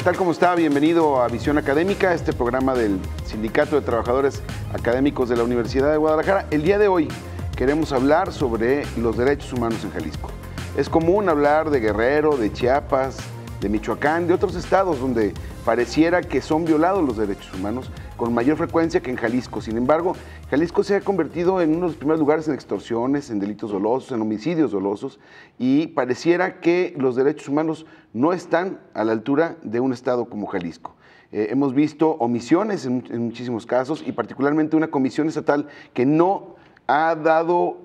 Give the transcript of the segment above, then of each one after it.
tal? ¿Cómo está? Bienvenido a Visión Académica, este programa del Sindicato de Trabajadores Académicos de la Universidad de Guadalajara. El día de hoy queremos hablar sobre los derechos humanos en Jalisco. Es común hablar de Guerrero, de Chiapas, de Michoacán, de otros estados donde pareciera que son violados los derechos humanos con mayor frecuencia que en Jalisco. Sin embargo, Jalisco se ha convertido en uno de los primeros lugares en extorsiones, en delitos dolosos, en homicidios dolosos, y pareciera que los derechos humanos no están a la altura de un estado como Jalisco. Hemos visto omisiones en muchísimos casos, y particularmente una comisión estatal que no ha dado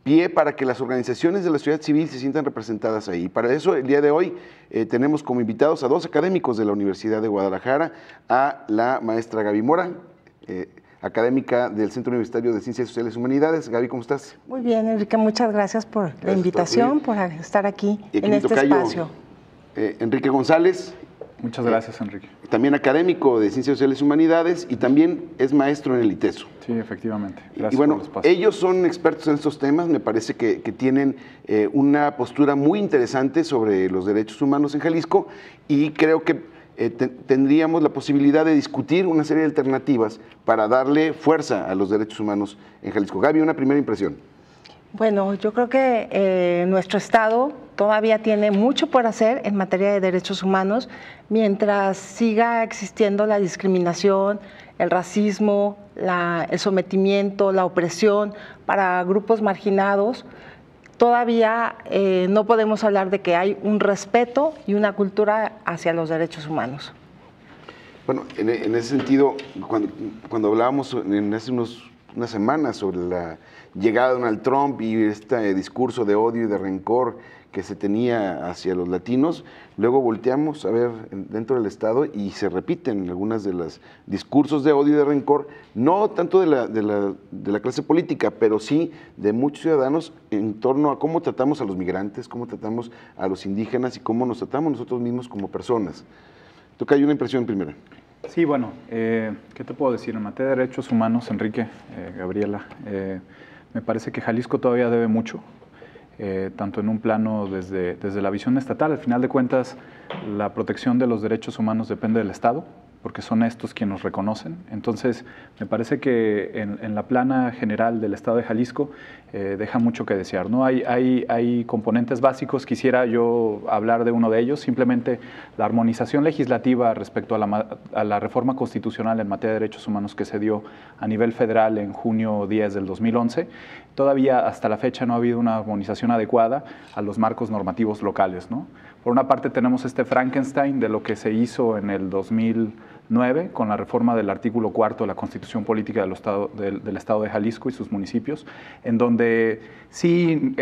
pie para que las organizaciones de la sociedad civil se sientan representadas ahí. Para eso, el día de hoy tenemos como invitados a dos académicos de la Universidad de Guadalajara, a la maestra Gaby Mora, académica del Centro Universitario de Ciencias Sociales y Humanidades. Gaby, ¿cómo estás? Muy bien, Enrique, muchas gracias por la invitación, por estar aquí en este espacio. Enrique González. Muchas gracias, Enrique. También académico de Ciencias Sociales y Humanidades y también es maestro en el ITESO. Sí, efectivamente. Gracias y bueno, por el espacio. Ellos son expertos en estos temas, me parece que tienen una postura muy interesante sobre los derechos humanos en Jalisco, y creo que tendríamos la posibilidad de discutir una serie de alternativas para darle fuerza a los derechos humanos en Jalisco. Gaby, una primera impresión. Bueno, yo creo que nuestro Estado todavía tiene mucho por hacer en materia de derechos humanos, mientras siga existiendo la discriminación, el racismo, el sometimiento, la opresión para grupos marginados. Todavía no podemos hablar de que hay un respeto y una cultura hacia los derechos humanos. Bueno, en ese sentido, cuando hablábamos hace unas semanas sobre la llegada de Donald Trump y este discurso de odio y de rencor que se tenía hacia los latinos, luego volteamos a ver dentro del Estado y se repiten algunas de los discursos de odio y de rencor, no tanto de la clase política, pero sí de muchos ciudadanos en torno a cómo tratamos a los migrantes, cómo tratamos a los indígenas y cómo nos tratamos nosotros mismos como personas. ¿Tú que hay una impresión primera? Sí, bueno, ¿qué te puedo decir? En materia de derechos humanos, Enrique, Gabriela, me parece que Jalisco todavía debe mucho, tanto en un plano desde la visión estatal. Al final de cuentas, la protección de los derechos humanos depende del Estado, porque son estos quienes nos reconocen. Entonces, me parece que en la plana general del Estado de Jalisco deja mucho que desear, ¿no? Hay componentes básicos, quisiera yo hablar de uno de ellos, simplemente la armonización legislativa respecto a la reforma constitucional en materia de derechos humanos que se dio a nivel federal en junio 10 del 2011. Todavía hasta la fecha no ha habido una armonización adecuada a los marcos normativos locales, ¿no? Por una parte tenemos este Frankenstein de lo que se hizo en el 2009 con la reforma del artículo 4 de la Constitución Política del Estado de Jalisco y sus municipios, en donde sí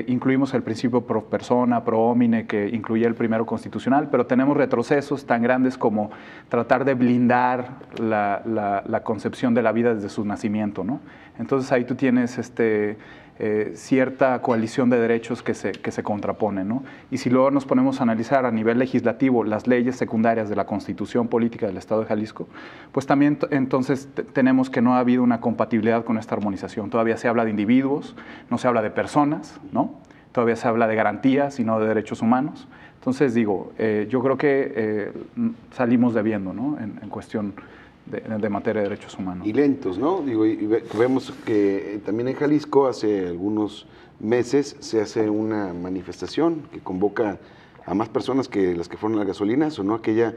incluimos el principio pro persona, pro homine, que incluía el primero constitucional, pero tenemos retrocesos tan grandes como tratar de blindar la concepción de la vida desde su nacimiento, ¿no? Entonces ahí tú tienes cierta coalición de derechos que se contraponen, ¿no? Y si luego nos ponemos a analizar a nivel legislativo las leyes secundarias de la Constitución Política del Estado de Jalisco, pues también entonces tenemos que no ha habido una compatibilidad con esta armonización. Todavía se habla de individuos, no se habla de personas, ¿no? Todavía se habla de garantías y no de derechos humanos. Entonces digo, yo creo que salimos debiendo, ¿no? En cuestión de materia de derechos humanos. Y lentos, ¿no? Digo, y vemos que también en Jalisco hace algunos meses se hace una manifestación que convoca a más personas que las que fueron a la gasolina, ¿no? Aquella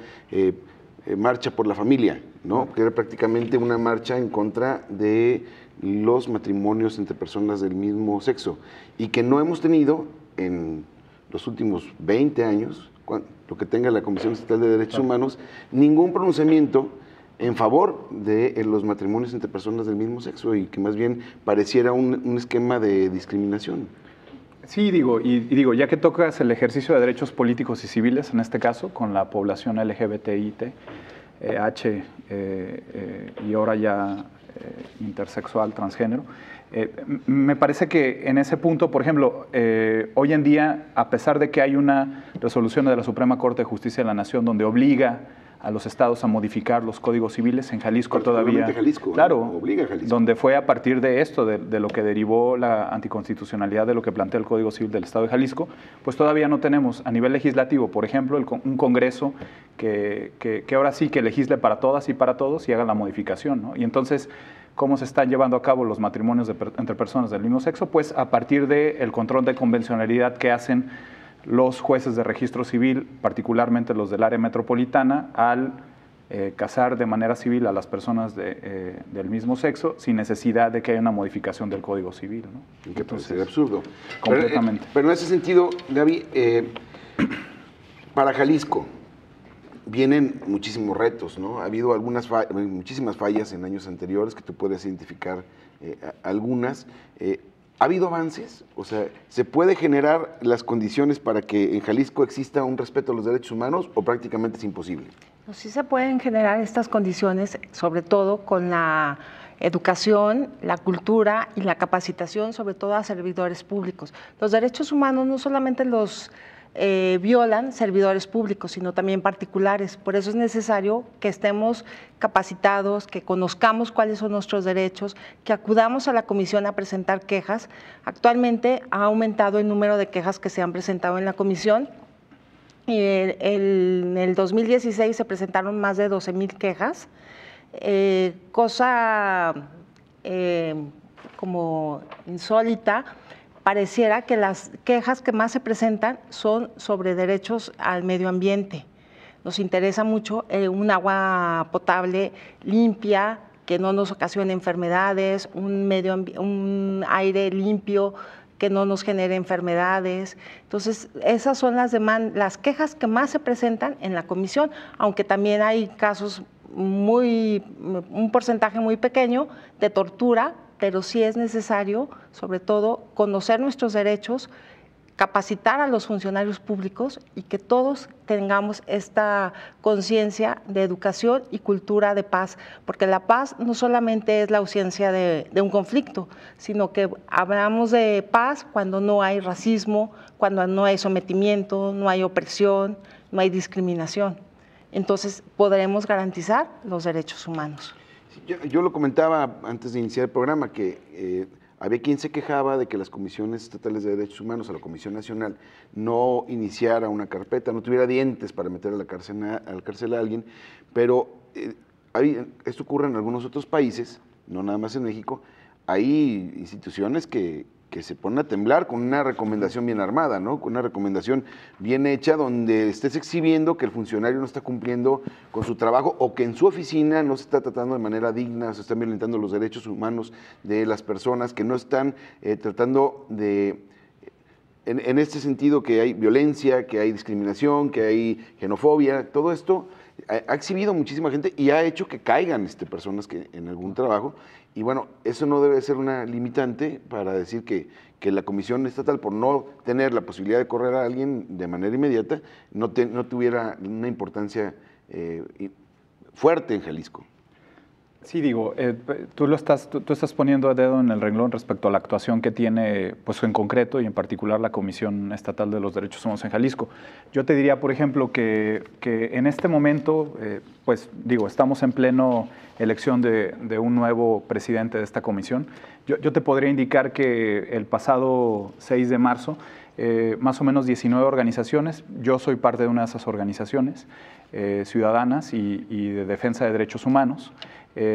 marcha por la familia, ¿no? Que era prácticamente una marcha en contra de los matrimonios entre personas del mismo sexo, y que no hemos tenido en los últimos 20 años, lo que tenga la Comisión Estatal de Derechos Humanos, ningún pronunciamiento en favor de los matrimonios entre personas del mismo sexo, y que más bien pareciera un esquema de discriminación. Sí, digo, ya que tocas el ejercicio de derechos políticos y civiles, en este caso, con la población LGBTIT, H y ahora ya intersexual, transgénero, me parece que en ese punto, por ejemplo, hoy en día, a pesar de que hay una resolución de la Suprema Corte de Justicia de la Nación donde obliga a los estados a modificar los códigos civiles. En Jalisco todavía, Jalisco, claro, obliga a Jalisco. Donde fue a partir de esto, de lo que derivó la anticonstitucionalidad de lo que plantea el Código Civil del Estado de Jalisco, pues todavía no tenemos a nivel legislativo, por ejemplo, un Congreso que ahora sí que legisle para todas y para todos y haga la modificación, ¿no? Y entonces, ¿cómo se están llevando a cabo los matrimonios entre personas del mismo sexo? Pues a partir del control de convencionalidad que hacen los jueces de registro civil, particularmente los del área metropolitana, al casar de manera civil a las personas del mismo sexo sin necesidad de que haya una modificación del Código Civil, ¿no? Que parece absurdo. Completamente. Pero en ese sentido, Gaby, para Jalisco vienen muchísimos retos, ¿no? Ha habido muchísimas fallas en años anteriores que tú puedes identificar algunas. ¿Ha habido avances? O sea, ¿se puede generar las condiciones para que en Jalisco exista un respeto a los derechos humanos o prácticamente es imposible? Sí se pueden generar estas condiciones, sobre todo con la educación, la cultura y la capacitación, sobre todo a servidores públicos. Los derechos humanos no solamente los violan servidores públicos, sino también particulares. Por eso es necesario que estemos capacitados, que conozcamos cuáles son nuestros derechos, que acudamos a la comisión a presentar quejas. Actualmente ha aumentado el número de quejas que se han presentado en la comisión. En el 2016 se presentaron más de 12,000 quejas, cosa como insólita. Pareciera que las quejas que más se presentan son sobre derechos al medio ambiente. Nos interesa mucho un agua potable limpia, que no nos ocasione enfermedades, un aire limpio que no nos genere enfermedades. Entonces, esas son las quejas que más se presentan en la comisión, aunque también hay casos un porcentaje muy pequeño de tortura, pero sí es necesario, sobre todo, conocer nuestros derechos, capacitar a los funcionarios públicos y que todos tengamos esta conciencia de educación y cultura de paz, porque la paz no solamente es la ausencia de un conflicto, sino que hablamos de paz cuando no hay racismo, cuando no hay sometimiento, no hay opresión, no hay discriminación. Entonces podremos garantizar los derechos humanos. Yo lo comentaba antes de iniciar el programa, que había quien se quejaba de que las comisiones estatales de derechos humanos, a la Comisión Nacional, no iniciara una carpeta, no tuviera dientes para meter a la cárcel a alguien, pero esto ocurre en algunos otros países, no nada más en México. Hay instituciones que se ponen a temblar con una recomendación bien armada, ¿no? Con una recomendación bien hecha donde estés exhibiendo que el funcionario no está cumpliendo con su trabajo o que en su oficina no se está tratando de manera digna, se están violentando los derechos humanos de las personas, que no están tratando de, en este sentido, que hay violencia, que hay discriminación, que hay xenofobia. Todo esto ha exhibido muchísima gente y ha hecho que caigan personas que en algún trabajo. Y bueno, eso no debe ser una limitante para decir que la Comisión Estatal, por no tener la posibilidad de correr a alguien de manera inmediata, no tuviera una importancia fuerte en Jalisco. Sí, digo, tú estás poniendo a dedo en el renglón respecto a la actuación que tiene, pues en concreto y en particular la Comisión Estatal de los Derechos Humanos en Jalisco. Yo te diría, por ejemplo, que en este momento, pues digo, estamos en pleno elección de un nuevo presidente de esta comisión. Yo te podría indicar que el pasado 6 de marzo, más o menos 19 organizaciones, yo soy parte de una de esas organizaciones ciudadanas y de defensa de derechos humanos,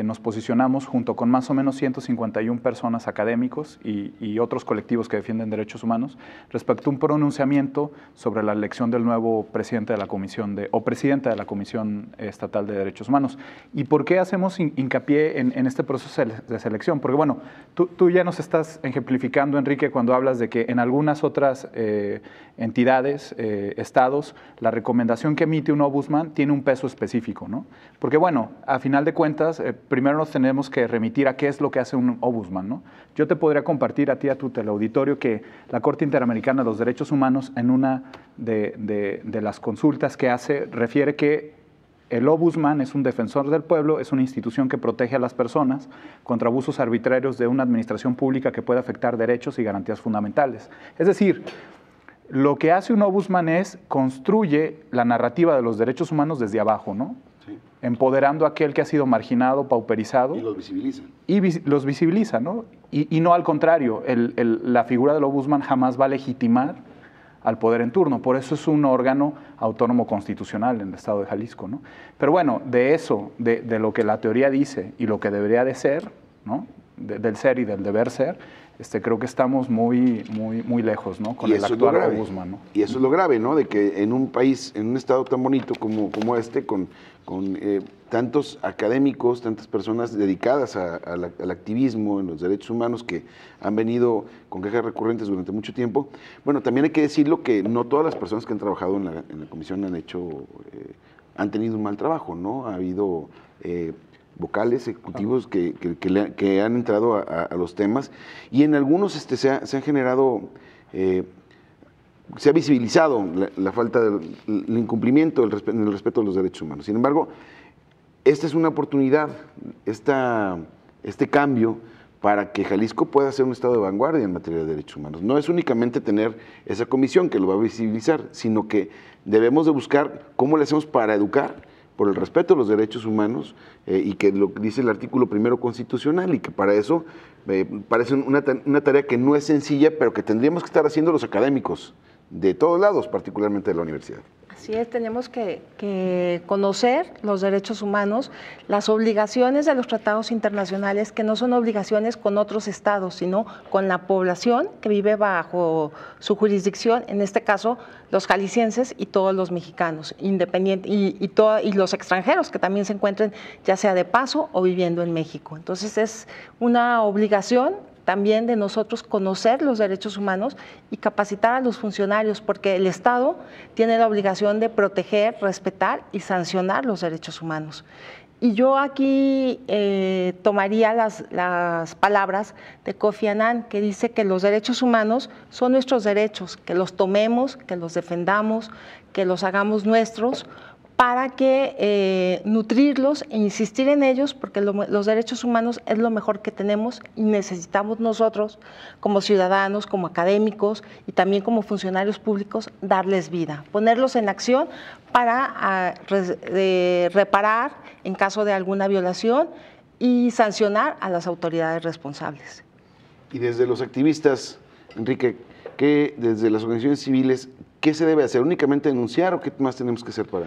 nos posicionamos junto con más o menos 151 personas académicos y otros colectivos que defienden derechos humanos respecto a un pronunciamiento sobre la elección del nuevo presidente de la Comisión o presidenta de la Comisión Estatal de Derechos Humanos. ¿Y por qué hacemos hincapié en este proceso de selección? Porque bueno, tú ya nos estás ejemplificando, Enrique, cuando hablas de que en algunas otras entidades, estados, la recomendación que emite un ombudsman tiene un peso específico, ¿no? Porque bueno, a final de cuentas, primero nos tenemos que remitir a qué es lo que hace un ombudsman, ¿no? Yo te podría compartir a ti, a tu teleauditorio, que la Corte Interamericana de los Derechos Humanos, en una de las consultas que hace, refiere que el ombudsman es un defensor del pueblo, es una institución que protege a las personas contra abusos arbitrarios de una administración pública que puede afectar derechos y garantías fundamentales. Es decir, lo que hace un ombudsman es construye la narrativa de los derechos humanos desde abajo, ¿no? empoderando a aquel que ha sido marginado, pauperizado. Y los visibilizan. Y los visibiliza, ¿no? Y no al contrario, la figura del ombudsman jamás va a legitimar al poder en turno. Por eso es un órgano autónomo constitucional en el estado de Jalisco, ¿no? Pero bueno, de eso, de lo que la teoría dice y lo que debería de ser, ¿no? Del ser y del deber ser, creo que estamos muy lejos, ¿no? Con el actual ombudsman, ¿no? Y eso es lo grave, ¿no? De que en un país, en un estado tan bonito como este, con tantos académicos, tantas personas dedicadas al activismo en los derechos humanos que han venido con quejas recurrentes durante mucho tiempo. Bueno, también hay que decirlo que no todas las personas que han trabajado en la comisión han tenido un mal trabajo, ¿no? Ha habido vocales, ejecutivos que han entrado a los temas, y en algunos se han generado, se ha visibilizado la falta del incumplimiento en el respeto a los derechos humanos. Sin embargo, esta es una oportunidad, este cambio, para que Jalisco pueda ser un estado de vanguardia en materia de derechos humanos. No es únicamente tener esa comisión que lo va a visibilizar, sino que debemos de buscar cómo le hacemos para educar por el respeto a los derechos humanos, y que lo dice el artículo 1 constitucional, y que para eso parece una tarea que no es sencilla, pero que tendríamos que estar haciendo los académicos de todos lados, particularmente de la universidad. Así es, tenemos que conocer los derechos humanos, las obligaciones de los tratados internacionales, que no son obligaciones con otros estados, sino con la población que vive bajo su jurisdicción, en este caso los jaliscienses y todos los mexicanos, independientes y los extranjeros que también se encuentren ya sea de paso o viviendo en México. Entonces es una obligación también de nosotros conocer los derechos humanos y capacitar a los funcionarios, porque el Estado tiene la obligación de proteger, respetar y sancionar los derechos humanos. Y yo aquí tomaría las palabras de Kofi Annan, que dice que los derechos humanos son nuestros derechos, que los tomemos, que los defendamos, que los hagamos nuestros, para que nutrirlos e insistir en ellos, porque los derechos humanos es lo mejor que tenemos y necesitamos nosotros como ciudadanos, como académicos y también como funcionarios públicos darles vida, ponerlos en acción para reparar en caso de alguna violación y sancionar a las autoridades responsables. Y desde los activistas, Enrique, desde las organizaciones civiles, ¿qué se debe hacer? ¿Únicamente denunciar o qué más tenemos que hacer para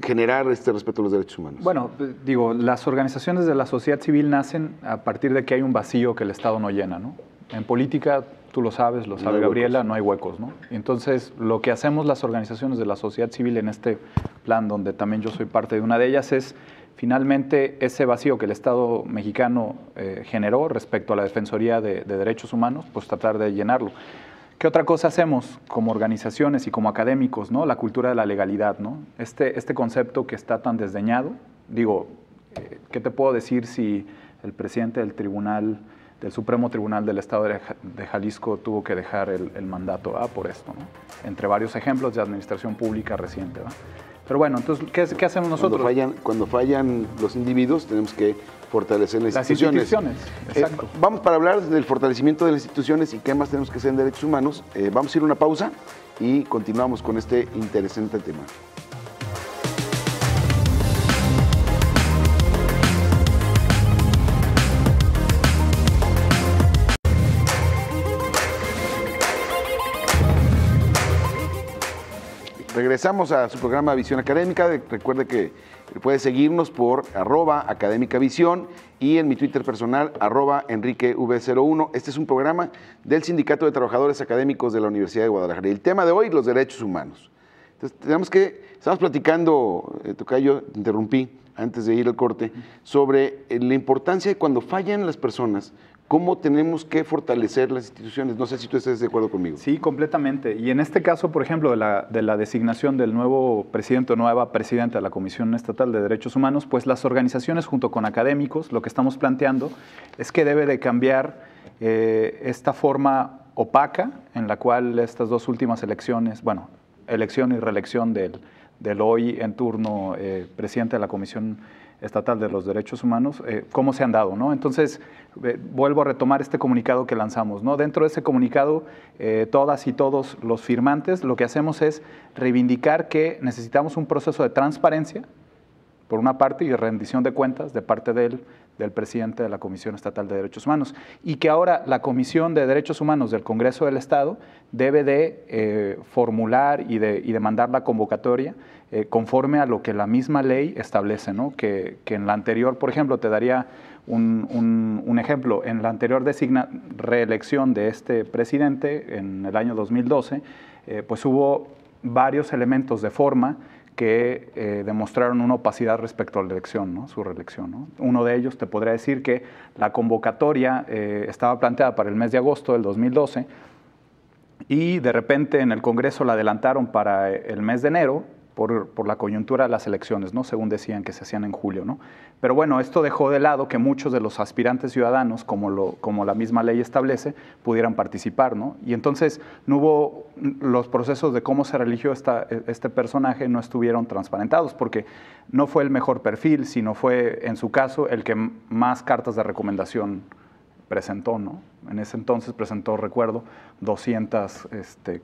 generar este respeto a los derechos humanos? Bueno, digo, las organizaciones de la sociedad civil nacen a partir de que hay un vacío que el Estado no llena, ¿no? En política, tú lo sabe Gabriela, no hay huecos, ¿no? Entonces, lo que hacemos las organizaciones de la sociedad civil en este plan, donde también yo soy parte de una de ellas, es finalmente ese vacío que el Estado mexicano generó respecto a la Defensoría de Derechos Humanos, pues tratar de llenarlo. ¿Qué otra cosa hacemos como organizaciones y como académicos, ¿no? La cultura de la legalidad, ¿no? Este concepto que está tan desdeñado, digo, ¿qué te puedo decir si el presidente del Supremo Tribunal del Estado de Jalisco tuvo que dejar el mandato por esto, ¿no? Entre varios ejemplos de administración pública reciente, ¿va? Pero bueno, entonces, ¿qué hacemos nosotros? Cuando fallan los individuos, tenemos que fortalecer las instituciones. Exacto. Vamos para hablar del fortalecimiento de las instituciones y qué más tenemos que hacer en derechos humanos. Vamos a ir a una pausa y continuamos con este interesante tema. Regresamos a su programa Visión Académica. Recuerde que puede seguirnos por @académicavisión y en mi Twitter personal @enriquev01. Este es un programa del Sindicato de Trabajadores Académicos de la Universidad de Guadalajara. Y el tema de hoy, los derechos humanos. Entonces, estamos platicando, Tocayo, te interrumpí antes de ir al corte, sobre la importancia de cuando fallan las personas, cómo tenemos que fortalecer las instituciones. No sé si tú estás de acuerdo conmigo. Sí, completamente. Y en este caso, por ejemplo, de la designación del nuevo presidente o nueva presidenta de la Comisión Estatal de Derechos Humanos, pues las organizaciones junto con académicos, lo que estamos planteando es que debe de cambiar esta forma opaca en la cual estas dos últimas elecciones, bueno, elección y reelección del hoy en turno presidente de la Comisión Estatal de los Derechos Humanos, cómo se han dado, ¿no? Entonces, vuelvo a retomar este comunicado que lanzamos, ¿no? Dentro de ese comunicado, todas y todos los firmantes, lo que hacemos es reivindicar que necesitamos un proceso de transparencia por una parte, y rendición de cuentas de parte del presidente de la Comisión Estatal de Derechos Humanos, y que ahora la Comisión de Derechos Humanos del Congreso del Estado debe de formular y de mandar la convocatoria conforme a lo que la misma ley establece, ¿no? Que en la anterior, por ejemplo, te daría un ejemplo, en la anterior reelección de este presidente, en el año 2012, pues hubo varios elementos de forma que demostraron una opacidad respecto a la elección, ¿no? Su reelección, ¿no? Uno de ellos te podría decir que la convocatoria estaba planteada para el mes de agosto del 2012 y de repente en el Congreso la adelantaron para el mes de enero por la coyuntura de las elecciones, ¿no? Según decían que se hacían en julio, ¿no? Pero bueno, esto dejó de lado que muchos de los aspirantes ciudadanos, como la misma ley establece, pudieran participar, ¿no? Y entonces no hubo los procesos de cómo se religió este personaje, no estuvieron transparentados, porque no fue el mejor perfil, sino fue, en su caso, el que más cartas de recomendación presentó, ¿no? En ese entonces presentó, recuerdo, 200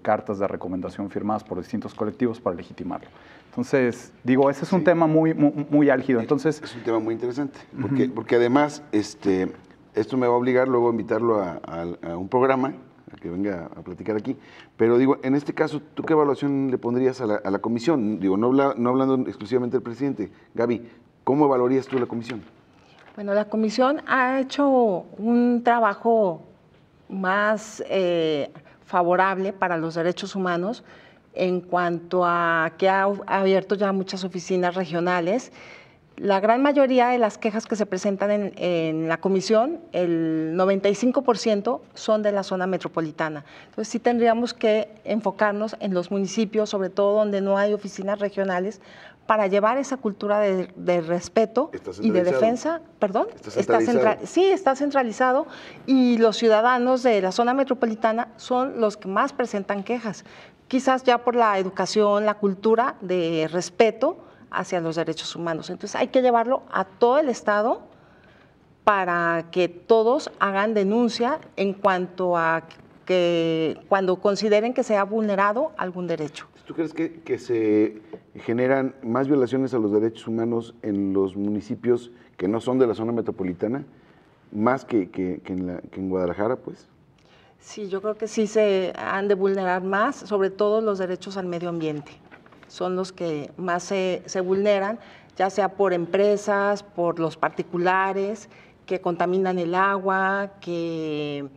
cartas de recomendación firmadas por distintos colectivos para legitimarlo. Entonces, digo, ese es un tema muy álgido. Entonces, es un tema muy interesante, porque además esto me va a obligar luego a invitarlo a un programa, a que venga a platicar aquí. Pero digo, en este caso, ¿tú qué evaluación le pondrías a la comisión? Digo, no hablando exclusivamente del presidente. Gaby, ¿cómo evaluarías tú la comisión? Bueno, la comisión ha hecho un trabajo más favorable para los derechos humanos en cuanto a que ha abierto ya muchas oficinas regionales. La gran mayoría de las quejas que se presentan en la comisión, el 95% son de la zona metropolitana. Entonces sí tendríamos que enfocarnos en los municipios, sobre todo donde no hay oficinas regionales, para llevar esa cultura de respeto y de defensa. ¿Perdón? Está centralizado y los ciudadanos de la zona metropolitana son los que más presentan quejas, quizás ya por la educación, la cultura de respeto hacia los derechos humanos. Entonces hay que llevarlo a todo el Estado para que todos hagan denuncia en cuanto a que cuando consideren que se ha vulnerado algún derecho. ¿Tú crees que se generan más violaciones a los derechos humanos en los municipios que no son de la zona metropolitana, más que en Guadalajara, pues? Sí, yo creo que sí se han de vulnerar más, sobre todo los derechos al medio ambiente. Son los que más se vulneran, ya sea por empresas, por los particulares, que contaminan el agua, que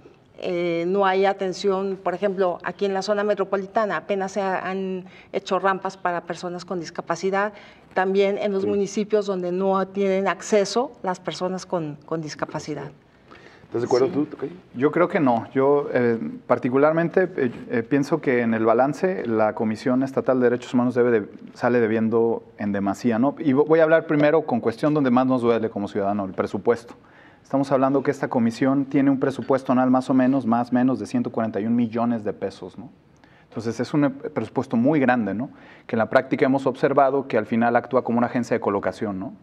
no hay atención. Por ejemplo, aquí en la zona metropolitana apenas se han hecho rampas para personas con discapacidad, también en los municipios donde no tienen acceso las personas con discapacidad. ¿Estás de acuerdo tú? Yo creo que no. Yo particularmente pienso que en el balance la Comisión Estatal de Derechos Humanos sale debiendo en demasía, ¿no? Y voy a hablar primero con cuestión donde más nos duele como ciudadano, el presupuesto. Estamos hablando que esta comisión tiene un presupuesto anual más o menos de 141 millones de pesos, ¿no? Entonces es un presupuesto muy grande, ¿no? Que en la práctica hemos observado que al final actúa como una agencia de colocación, ¿no?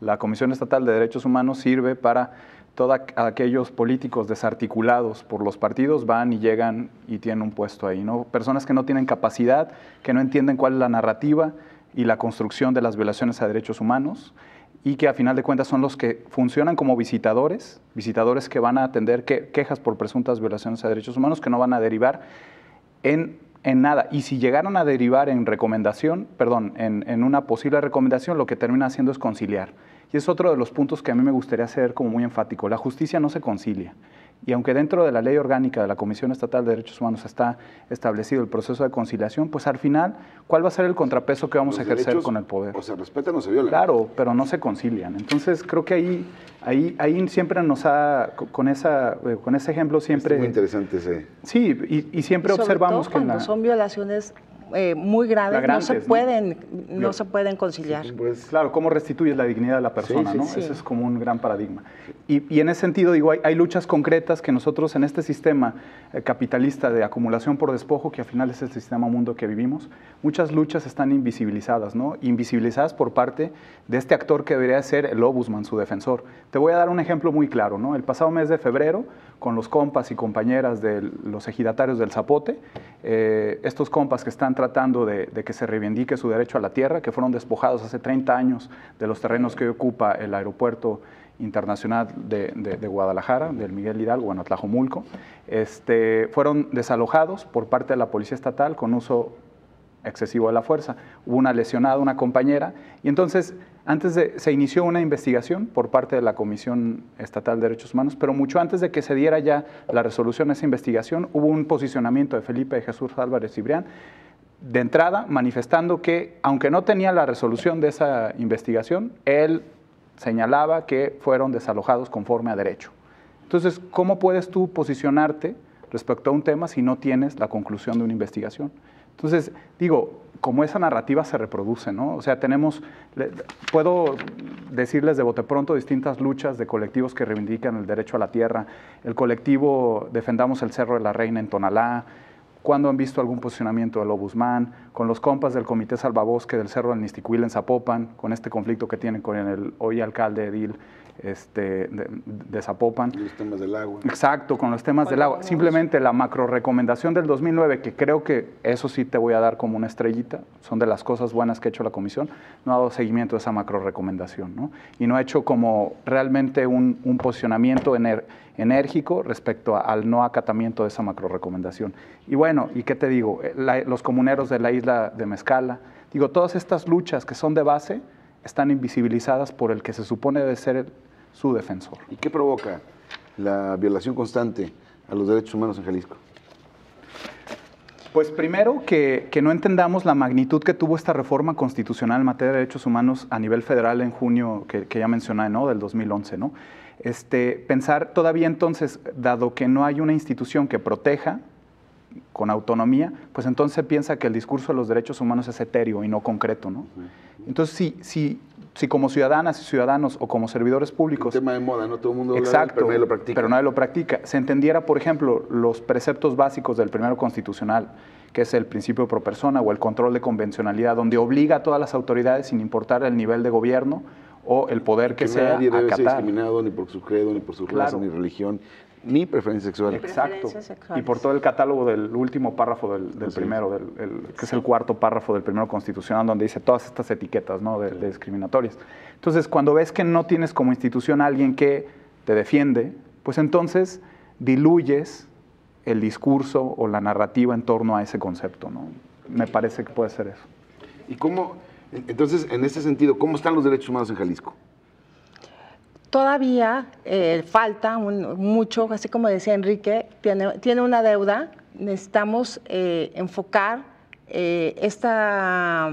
La Comisión Estatal de Derechos Humanos sirve para todos aquellos políticos desarticulados por los partidos van y llegan y tienen un puesto ahí, ¿no? Personas que no tienen capacidad, que no entienden cuál es la narrativa y la construcción de las violaciones a derechos humanos y que a final de cuentas son los que funcionan como visitadores que van a atender quejas por presuntas violaciones a derechos humanos que no van a derivar en nada. Y si llegaran a derivar en en una posible recomendación, lo que termina haciendo es conciliar. Y es otro de los puntos que a mí me gustaría ser como muy enfático. La justicia no se concilia. Y aunque dentro de la ley orgánica de la Comisión Estatal de Derechos Humanos está establecido el proceso de conciliación, pues al final, ¿cuál va a ser el contrapeso que vamos a ejercer con el poder? O se respetan o se violan. Claro, pero no se concilian. Entonces, creo que ahí siempre nos ha, con ese ejemplo siempre... Es muy interesante ese... Sí, y siempre observamos que cuando son violaciones muy graves, no se pueden conciliar. Sí, pues. Claro, ¿cómo restituyes la dignidad de la persona? ¿no? Sí. Ese es como un gran paradigma. Y en ese sentido, digo, hay luchas concretas que nosotros en este sistema capitalista de acumulación por despojo, que al final es el sistema mundo que vivimos, muchas luchas están invisibilizadas, ¿no? Invisibilizadas por parte de este actor que debería ser el ombudsman, su defensor. Te voy a dar un ejemplo muy claro, ¿no? El pasado mes de febrero, con los compas y compañeras de los ejidatarios del Zapote, estos compas que están tratando de que se reivindique su derecho a la tierra, que fueron despojados hace 30 años de los terrenos que hoy ocupa el aeropuerto internacional de Guadalajara, del Miguel Hidalgo, bueno, Tlajomulco. Fueron desalojados por parte de la Policía Estatal con uso excesivo de la fuerza. Hubo una lesionada, una compañera, y entonces se inició una investigación por parte de la Comisión Estatal de Derechos Humanos, pero mucho antes de que se diera ya la resolución a esa investigación, hubo un posicionamiento de Felipe de Jesús Álvarez Cibrián, de entrada manifestando que, aunque no tenía la resolución de esa investigación, él señalaba que fueron desalojados conforme a derecho. Entonces, ¿cómo puedes tú posicionarte respecto a un tema si no tienes la conclusión de una investigación? Entonces, digo, como esa narrativa se reproduce, ¿no? O sea, puedo decirles de bote pronto distintas luchas de colectivos que reivindican el derecho a la tierra, el colectivo Defendamos el Cerro de la Reina en Tonalá, cuando han visto algún posicionamiento de Lobuzmán, con los compas del Comité Salvabosque del Cerro del Nisticuil en Zapopan, con este conflicto que tienen con el hoy alcalde edil de Zapopan. Los temas del agua. Exacto, con los temas del agua. Simplemente la macro recomendación del 2009, que creo que eso sí te voy a dar como una estrellita, son de las cosas buenas que ha hecho la comisión, no ha dado seguimiento a esa macro recomendación, ¿no? Y no ha hecho como realmente un posicionamiento enérgico respecto al no acatamiento de esa macro recomendación. Y bueno, ¿y qué te digo? Los comuneros de la isla de Mezcala, digo, todas estas luchas que son de base están invisibilizadas por el que se supone debe ser su defensor. ¿Y qué provoca la violación constante a los derechos humanos en Jalisco? Pues primero que no entendamos la magnitud que tuvo esta reforma constitucional en materia de derechos humanos a nivel federal en junio, que ya mencioné, ¿no? Del 2011, ¿no? Pensar todavía entonces, dado que no hay una institución que proteja con autonomía, pues entonces se piensa que el discurso de los derechos humanos es etéreo y no concreto, ¿no? Entonces, si como ciudadanas y ciudadanos o como servidores públicos... Un tema de moda, ¿no? Todo el mundo habla, exacto, pero nadie lo practica. Pero nadie lo practica. Se entendiera, por ejemplo, los preceptos básicos del primero constitucional, que es el principio pro persona o el control de convencionalidad, donde obliga a todas las autoridades, sin importar el nivel de gobierno o el poder que sea, nadie debe acatar. ser discriminado ni por su credo, ni por su raza, ni religión, ni preferencia sexual. Exacto. Y por todo el catálogo del último párrafo del primero, que es el cuarto párrafo del primero constitucional, donde dice todas estas etiquetas, ¿no? de discriminatorias. Entonces, cuando ves que no tienes como institución a alguien que te defiende, pues entonces diluyes el discurso o la narrativa en torno a ese concepto, ¿no? Me parece que puede ser eso. ¿Y cómo, entonces, en ese sentido, cómo están los derechos humanos en Jalisco? Todavía falta mucho, así como decía Enrique, tiene una deuda. Necesitamos enfocar esta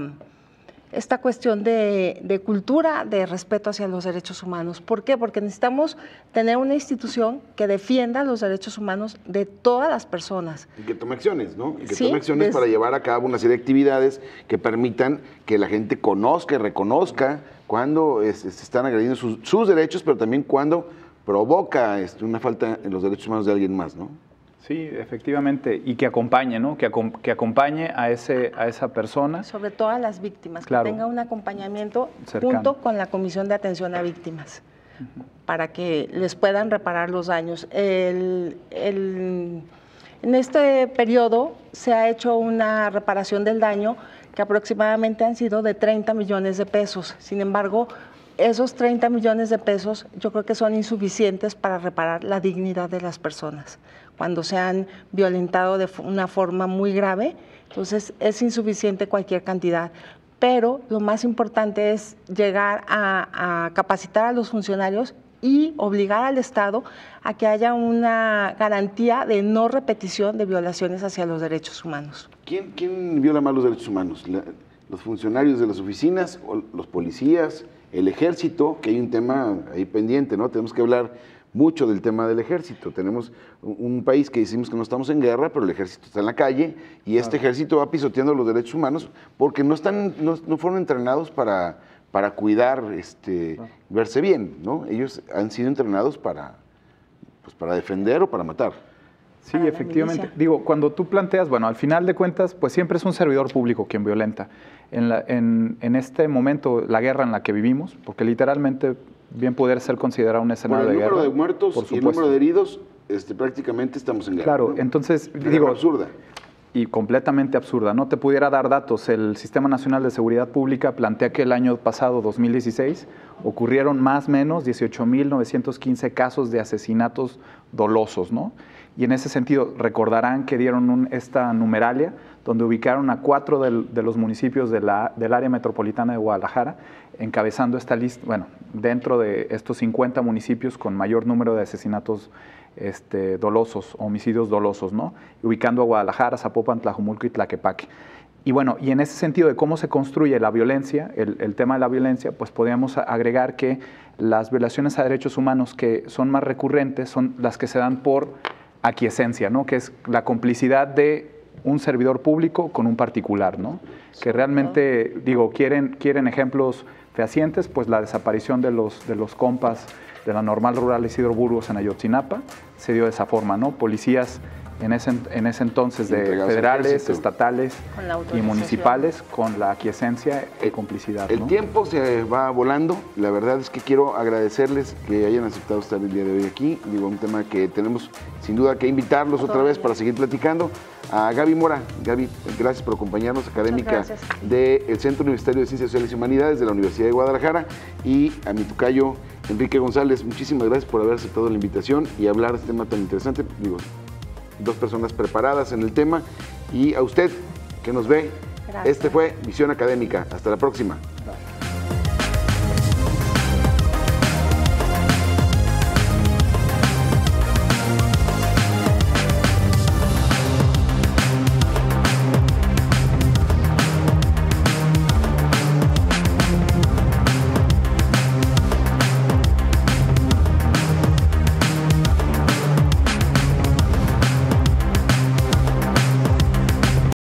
cuestión de cultura, de respeto hacia los derechos humanos. ¿Por qué? Porque necesitamos tener una institución que defienda los derechos humanos de todas las personas. Y que tome acciones, ¿no? Y que sí, tome acciones para llevar a cabo una serie de actividades que permitan que la gente conozca y reconozca cuando se están agrediendo sus derechos, pero también cuando provoca una falta en los derechos humanos de alguien más, ¿no? Sí, efectivamente, y que acompañe, ¿no? Que acompañe a esa persona. Sobre todo a las víctimas, claro, que tenga un acompañamiento cercano, junto con la Comisión de Atención a Víctimas, para que les puedan reparar los daños. En este periodo se ha hecho una reparación del daño que aproximadamente han sido de 30 millones de pesos. Sin embargo, esos 30 millones de pesos yo creo que son insuficientes para reparar la dignidad de las personas. Cuando se han violentado de una forma muy grave, entonces es insuficiente cualquier cantidad. Pero lo más importante es llegar a capacitar a los funcionarios y obligar al Estado a que haya una garantía de no repetición de violaciones hacia los derechos humanos. ¿Quién viola más los derechos humanos? ¿Los funcionarios de las oficinas, o los policías, el ejército? Que hay un tema ahí pendiente, ¿no? Tenemos que hablar mucho del tema del ejército. Tenemos un país que decimos que no estamos en guerra, pero el ejército está en la calle y este ejército va pisoteando los derechos humanos porque no fueron entrenados para cuidar, verse bien, ¿no? Ellos han sido entrenados para defender o para matar. Sí, efectivamente. Digo, cuando tú planteas, bueno, al final de cuentas, pues siempre es un servidor público quien violenta. En este momento, la guerra en la que vivimos, porque literalmente bien pudiera ser considerado un escenario de guerra. El número de muertos y el número de heridos, prácticamente estamos en guerra. Claro, ¿no? entonces, digo, absurda. y completamente absurda. No te pudiera dar datos. El Sistema Nacional de Seguridad Pública plantea que el año pasado, 2016, ocurrieron más o menos 18.915 casos de asesinatos dolosos, ¿no? Y en ese sentido, recordarán que dieron esta numeralia donde ubicaron a 4 de los municipios del área metropolitana de Guadalajara, encabezando esta lista, bueno, dentro de estos 50 municipios con mayor número de asesinatos dolosos, homicidios dolosos, ¿no? Ubicando a Guadalajara, Zapopan, Tlajumulco y Tlaquepaque. Y bueno, y en ese sentido de cómo se construye la violencia, el tema de la violencia, pues podríamos agregar que las violaciones a derechos humanos que son más recurrentes son las que se dan por aquiescencia, ¿no? Que es la complicidad de un servidor público con un particular, ¿no? Que realmente, digo, quieren ejemplos fehacientes, pues la desaparición de los compas de la Normal Rural Isidro Burgos en Ayotzinapa se dio de esa forma, ¿no? Policías en ese entonces de federales, estatales y municipales con la aquiescencia y complicidad, ¿no? El tiempo se va volando. La verdad es que quiero agradecerles que hayan aceptado estar el día de hoy aquí. Digo, un tema que tenemos sin duda que invitarlos otra vez para seguir platicando. A Gaby Mora. Gaby, gracias por acompañarnos, académica del Centro Universitario de Ciencias Sociales y Humanidades de la Universidad de Guadalajara. Y a mi tocayo, Enrique González, muchísimas gracias por haber aceptado la invitación y hablar de este tema tan interesante. Digo, 2 personas preparadas en el tema. Y a usted que nos ve, este fue Visión Académica. Hasta la próxima.